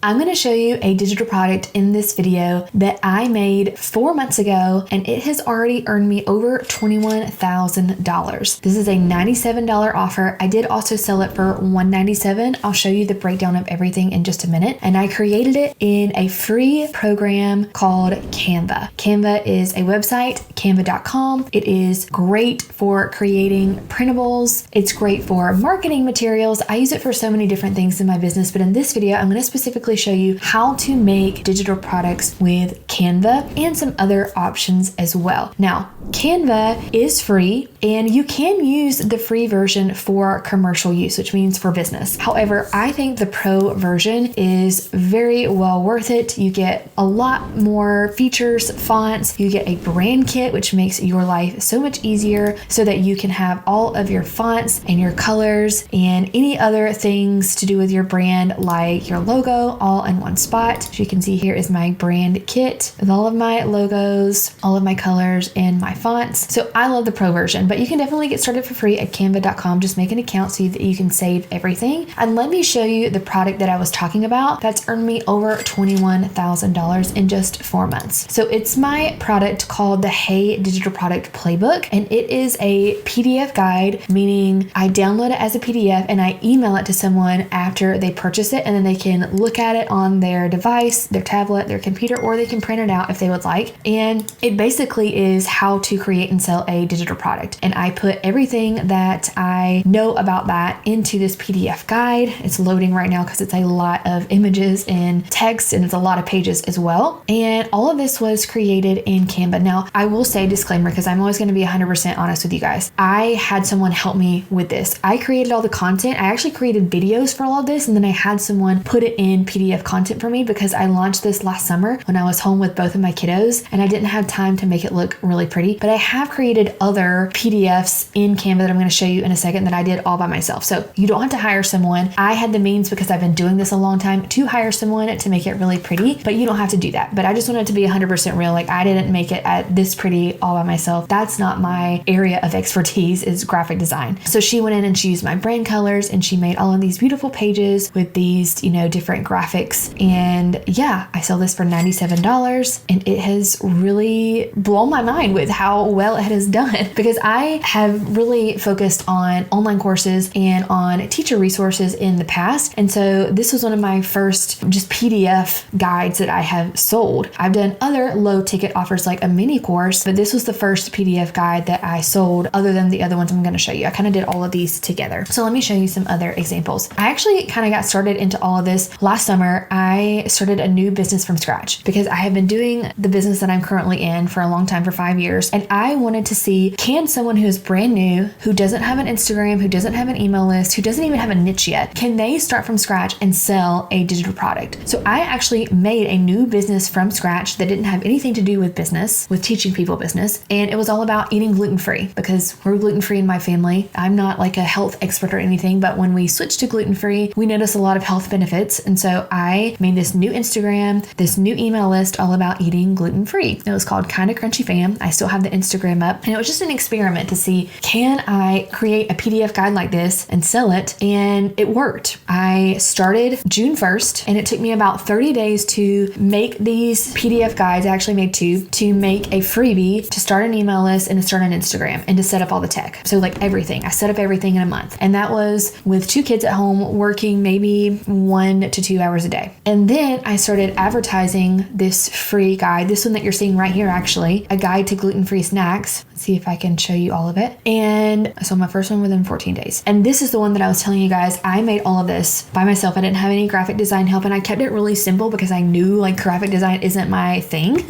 I'm going to show you a digital product in this video that I made 4 months ago, and it has already earned me over $21,000. This is a $97 offer. I did also sell it for $197. I'll show you the breakdown of everything in just a minute. And I created it in a free program called Canva. Canva is a website, canva.com. It is great for creating printables. It's great for marketing materials. I use it for so many different things in my business, but in this video, I'm going to specifically show you how to make digital products with Canva and some other options as well. Now, Canva is free and you can use the free version for commercial use, which means for business. However, I think the pro version is very well worth it. You get a lot more features, fonts, you get a brand kit, which makes your life so much easier so that you can have all of your fonts and your colors and any other things to do with your brand, like your logo, all in one spot. As you can see, here is my brand kit with all of my logos, all of my colors, and my fonts. So I love the pro version, but you can definitely get started for free at canva.com. Just make an account so that you can save everything. And let me show you the product that I was talking about that's earned me over $21,000 in just 4 months. So it's my product called the Hey Digital Product Playbook, and it is a PDF guide, meaning I download it as a PDF and I email it to someone after they purchase it, and then they can look at it on their device, their tablet, their computer, or they can print it out if they would like. And it basically is how to create and sell a digital product. And I put everything that I know about that into this PDF guide. It's loading right now because it's a lot of images and text, and it's a lot of pages as well. And all of this was created in Canva. Now, I will say disclaimer, because I'm always going to be 100% honest with you guys. I had someone help me with this. I created all the content. I actually created videos for all of this, and then I had someone put it in PDF content for me because I launched this last summer when I was home with both of my kiddos and I didn't have time to make it look really pretty. But I have created other PDFs in Canva that I'm going to show you in a second that I did all by myself. So you don't have to hire someone. I had the means, because I've been doing this a long time, to hire someone to make it really pretty, but you don't have to do that. But I just wanted to be 100% real. Like, I didn't make it at this pretty all by myself. That's not my area of expertise, is graphic design. So she went in and she used my brand colors and she made all of these beautiful pages with these, different graphics. And yeah, I sell this for $97 and it has really blown my mind with how well it has done, because I have really focused on online courses and on teacher resources in the past. And so this was one of my first just PDF guides that I have sold. I've done other low ticket offers like a mini course, but this was the first PDF guide that I sold other than the other ones I'm going to show you. I kind of did all of these together. So let me show you some other examples. I actually kind of got started into all of this last summer. I started a new business from scratch because I have been doing the business that I'm currently in for a long time, for 5 years. And I wanted to see, can someone who is brand new, who doesn't have an Instagram, who doesn't have an email list, who doesn't even have a niche yet, can they start from scratch and sell a digital product? So I actually made a new business from scratch that didn't have anything to do with business, with teaching people business. And it was all about eating gluten-free, because we're gluten-free in my family. I'm not like a health expert or anything, but when we switched to gluten-free, we noticed a lot of health benefits. And so I made this new Instagram, this new email list all about eating gluten-free. It was called Kinda Crunchy Fam. I still have the Instagram up, and it was just an experiment to see, can I create a PDF guide like this and sell it? And it worked. I started June 1st, and it took me about 30 days to make these PDF guides. I actually made 2, to make a freebie, to start an email list, and to start an Instagram, and to set up all the tech. So like everything, I set up everything in a month. And that was with 2 kids at home, working maybe 1 to 2 hours a day. And then I started advertising this free guide, this one that you're seeing right here, actually, a guide to gluten-free snacks. Let's see if I can show you all of it. And so my first one within 14 days. And this is the one that I was telling you guys, I made all of this by myself. I didn't have any graphic design help, and I kept it really simple because I knew like graphic design isn't my thing,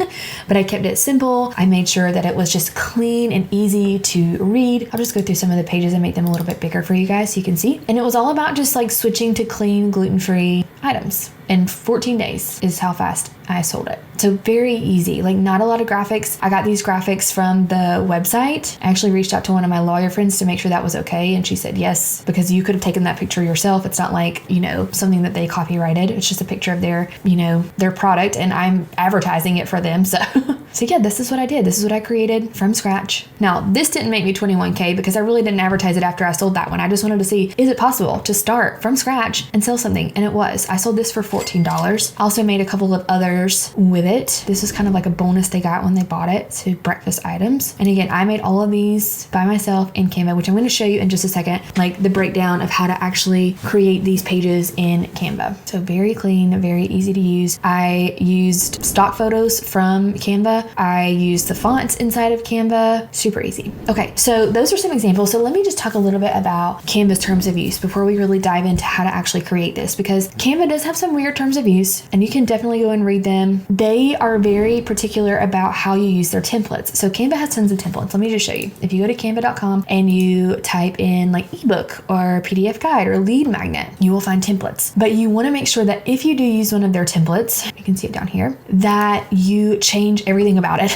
but I kept it simple. I made sure that it was just clean and easy to read. I'll just go through some of the pages and make them a little bit bigger for you guys so you can see. And it was all about just like switching to clean, gluten-free items. And 14 days is how fast I sold it. So very easy, like not a lot of graphics. I got these graphics from the website. I actually reached out to one of my lawyer friends to make sure that was okay. And she said yes, because you could have taken that picture yourself. It's not like, something that they copyrighted. It's just a picture of their, their product, and I'm advertising it for them. So yeah, this is what I did. This is what I created from scratch. Now, this didn't make me 21K because I really didn't advertise it after I sold that one. I just wanted to see, is it possible to start from scratch and sell something? And it was. I sold this for $14. I also made a couple of others with it. This is kind of like a bonus they got when they bought it. So breakfast items. And again, I made all of these by myself in Canva, which I'm going to show you in just a second, like the breakdown of how to actually create these pages in Canva. So very clean, very easy to use. I used stock photos from Canva. I used the fonts inside of Canva. Super easy. Okay, so those are some examples. So let me just talk a little bit about Canva's terms of use before we really dive into how to actually create this, because Canva does have some weird terms of use and you can definitely go and read them. They are very particular about how you use their templates. So Canva has tons of templates. Let me just show you. If you go to canva.com and you type in like ebook or PDF guide or lead magnet, you will find templates. But you want to make sure that if you do use one of their templates, you can see it down here, that you change everything about it,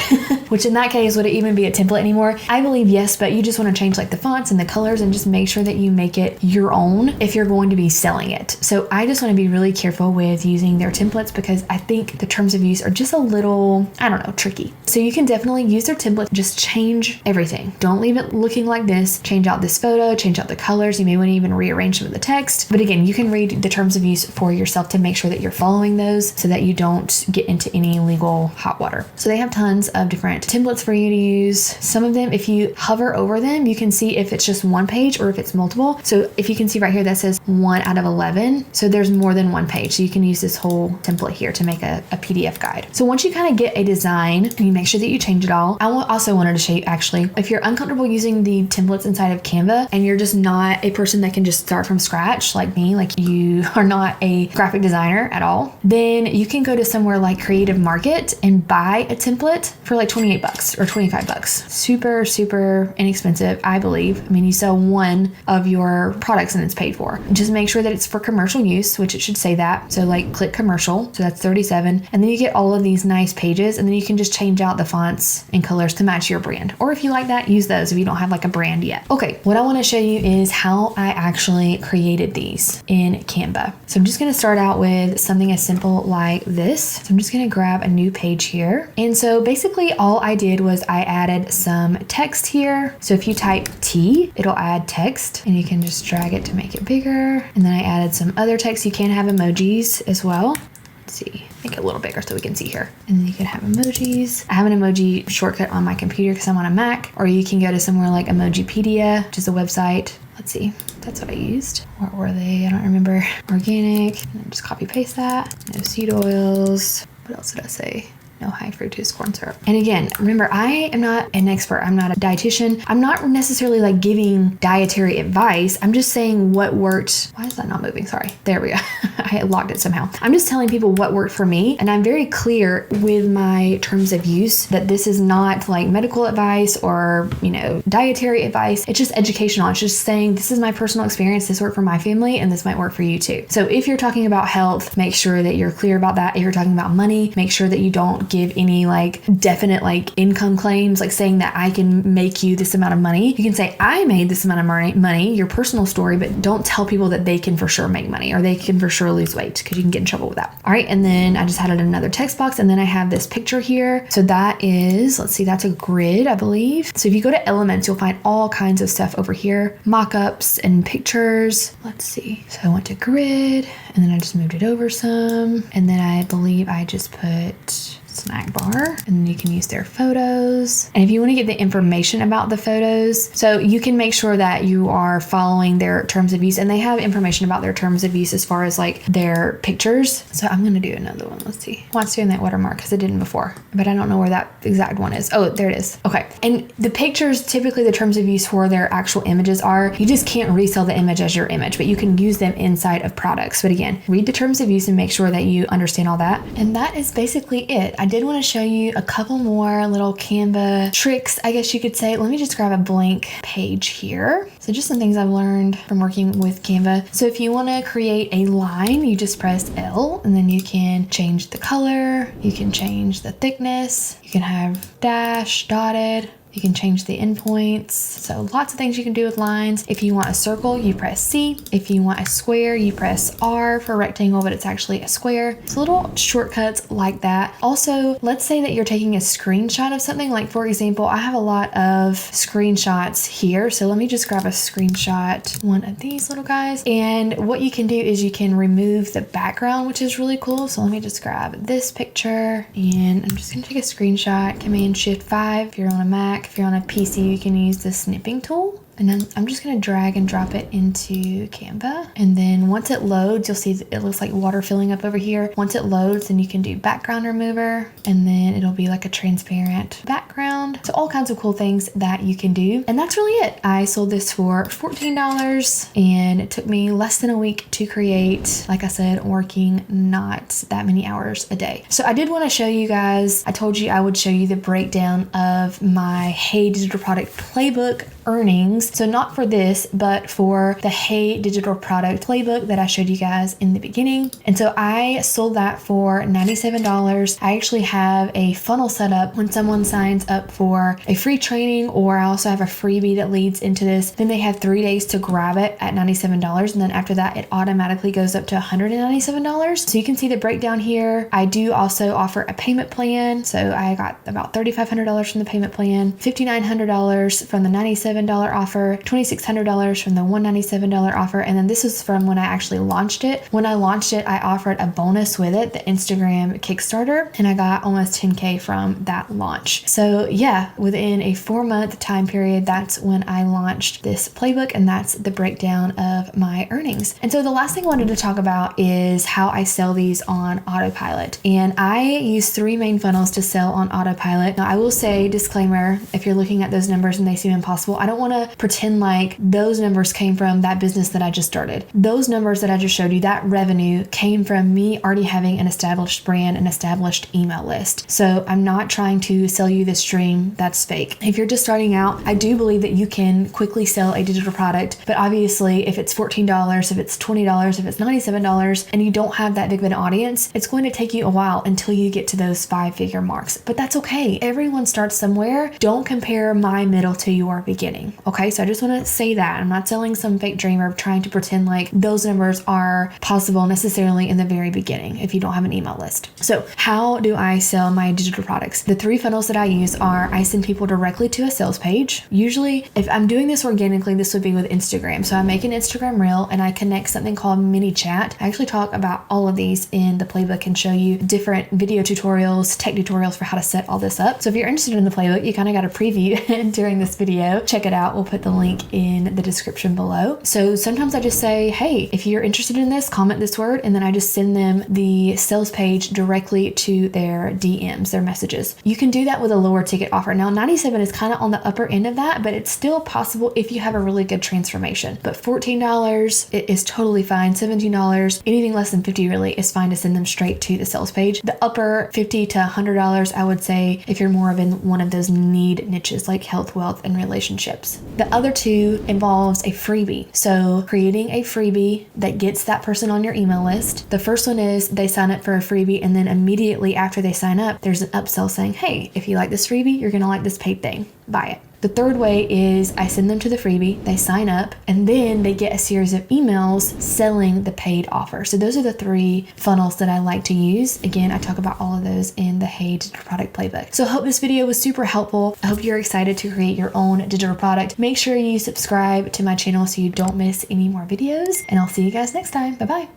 which in that case, would it even be a template anymore? I believe yes, but you just want to change like the fonts and the colors and just make sure that you make it your own if you're going to be selling it. So I just want to be really careful with using their templates because I think the terms of use are just a little, I don't know, tricky. So you can definitely use their template, just change everything. Don't leave it looking like this. Change out this photo, change out the colors. You may want to even rearrange some of the text. But again, you can read the terms of use for yourself to make sure that you're following those so that you don't get into any legal hot water. So they have tons of different templates for you to use. Some of them, if you hover over them, you can see if it's just one page or if it's multiple. So if you can see right here, that says 1 out of 11. So there's more than one page. So you can use this whole template here to make a PDF guide. So once you kind of get a design and you make sure that you change it all, I also wanted to show you actually, if you're uncomfortable using the templates inside of Canva and you're just not a person that can just start from scratch like me, like you are not a graphic designer at all, then you can go to somewhere like Creative Market and buy a template for like 28 bucks or 25 bucks. Super, super inexpensive, I believe. I mean, you sell one of your products and it's paid for. Just make sure that it's for commercial use, which it should say that. So like click commercial. So that's 37. And then you get all of these nice pages and then you can just change out the fonts and colors to match your brand. Or if you like that, use those if you don't have like a brand yet. Okay, what I want to show you is how I actually created these in Canva. So I'm just going to start out with something as simple like this. So I'm just going to grab a new page here. And so basically all I did was I added some text here. So if you type T, it'll add text and you can just drag it to make it bigger. And then I added some other text. You can have emojis as well. Let's see, make it a little bigger so we can see here. And then you can have emojis. I have an emoji shortcut on my computer because I'm on a Mac, or you can go to somewhere like Emojipedia, which is a website. Let's see, that's what I used. What were they? I don't remember. Organic, and then just copy paste that. No seed oils. What else did I say? No high fructose corn syrup. And again, remember, I am not an expert. I'm not a dietitian. I'm not necessarily like giving dietary advice. I'm just saying what worked. Why is that not moving? Sorry. There we go. I logged it somehow. I'm just telling people what worked for me. And I'm very clear with my terms of use that this is not like medical advice or, you know, dietary advice. It's just educational. It's just saying this is my personal experience. This worked for my family and this might work for you too. So if you're talking about health, make sure that you're clear about that. If you're talking about money, make sure that you don't give any like definite like income claims, like saying that I can make you this amount of money. You can say I made this amount of money, your personal story, but don't tell people that they can for sure make money or they can for sure lose weight because you can get in trouble with that. All right. And then I just added another text box and then I have this picture here. So that is, let's see, that's a grid, I believe. So if you go to elements, you'll find all kinds of stuff over here, mock-ups and pictures. Let's see. So I went to grid and then I just moved it over some. And then I believe I just put snack bar and then you can use their photos. And if you want to get the information about the photos, so you can make sure that you are following their terms of use, and they have information about their terms of use as far as like their pictures. So I'm going to do another one. Let's see. Well, it's doing that watermark because I didn't before, but I don't know where that exact one is. Oh, there it is. Okay. And the pictures, typically the terms of use for their actual images are, you just can't resell the image as your image, but you can use them inside of products. But again, read the terms of use and make sure that you understand all that. And that is basically it. I did want to show you a couple more little Canva tricks, I guess you could say. Let me just grab a blank page here. So just some things I've learned from working with Canva. So if you want to create a line, you just press L and then you can change the color. You can change the thickness. You can have dash, dotted. You can change the endpoints. So lots of things you can do with lines. If you want a circle, you press C. If you want a square, you press R for rectangle, but it's actually a square. So little shortcuts like that. Also, let's say that you're taking a screenshot of something. Like for example, I have a lot of screenshots here. So let me just grab a screenshot, one of these little guys. And what you can do is you can remove the background, which is really cool. So let me just grab this picture and I'm just gonna take a screenshot, Command-Shift-5 if you're on a Mac. If you're on a PC, you can use the snipping tool. And then I'm just going to drag and drop it into Canva. And then once it loads, you'll see it looks like water filling up over here. Once it loads, then you can do background remover, and then it'll be like a transparent background. So all kinds of cool things that you can do. And that's really it. I sold this for $14 and it took me less than a week to create. Like I said, working not that many hours a day. So I did want to show you guys, I told you I would show you the breakdown of my Hey Digital Product Playbook earnings. So not for this, but for the Hey Digital Product Playbook that I showed you guys in the beginning. And so I sold that for $97. I actually have a funnel set up when someone signs up for a free training, or I also have a freebie that leads into this. Then they have 3 days to grab it at $97. And then after that, it automatically goes up to $197. So you can see the breakdown here. I do also offer a payment plan. So I got about $3,500 from the payment plan, $5,900 from the $97 offer, $2,600 from the $197 offer, and then this is from when I actually launched it. When I launched it, I offered a bonus with it, the Instagram Kickstarter, and I got almost 10K from that launch. So yeah, within a 4-month time period, that's when I launched this playbook, and that's the breakdown of my earnings. And so the last thing I wanted to talk about is how I sell these on autopilot. And I use 3 main funnels to sell on autopilot. Now I will say, disclaimer, if you're looking at those numbers and they seem impossible, I don't want to pretend like those numbers came from that business that I just started. Those numbers that I just showed you, that revenue came from me already having an established brand, an established email list. So I'm not trying to sell you this dream that's fake. If you're just starting out, I do believe that you can quickly sell a digital product, but obviously if it's $14, if it's $20, if it's $97, and you don't have that big of an audience, it's going to take you a while until you get to those 5-figure marks. But that's okay. Everyone starts somewhere. Don't compare my middle to your beginning. Okay, so I just want to say that I'm not selling some fake dream or trying to pretend like those numbers are possible necessarily in the very beginning if you don't have an email list. So how do I sell my digital products? The 3 funnels that I use are I send people directly to a sales page. Usually if I'm doing this organically, this would be with Instagram. So I make an Instagram reel and I connect something called mini chat. I actually talk about all of these in the playbook and show you different video tutorials, tech tutorials for how to set all this up. So if you're interested in the playbook, you kind of got a preview during this video. Check it out. We'll put the link in the description below. So sometimes I just say, hey, if you're interested in this, comment this word, and then I just send them the sales page directly to their DMs, their messages. You can do that with a lower ticket offer. Now 97 is kind of on the upper end of that, but it's still possible if you have a really good transformation. But $14, it is totally fine. $17, anything less than $50 really is fine to send them straight to the sales page. The upper $50 to $100, I would say, if you're more of in one of those need niches like health, wealth, and relationships. The other 2 involves a freebie. So creating a freebie that gets that person on your email list. The first one is they sign up for a freebie, and then immediately after they sign up, there's an upsell saying, hey, if you like this freebie, you're going to like this paid thing. Buy it. The third way is I send them to the freebie, they sign up, and then they get a series of emails selling the paid offer. So those are the 3 funnels that I like to use. Again, I talk about all of those in the Hey Digital Product Playbook. So I hope this video was super helpful. I hope you're excited to create your own digital product. Make sure you subscribe to my channel so you don't miss any more videos, and I'll see you guys next time. Bye-bye.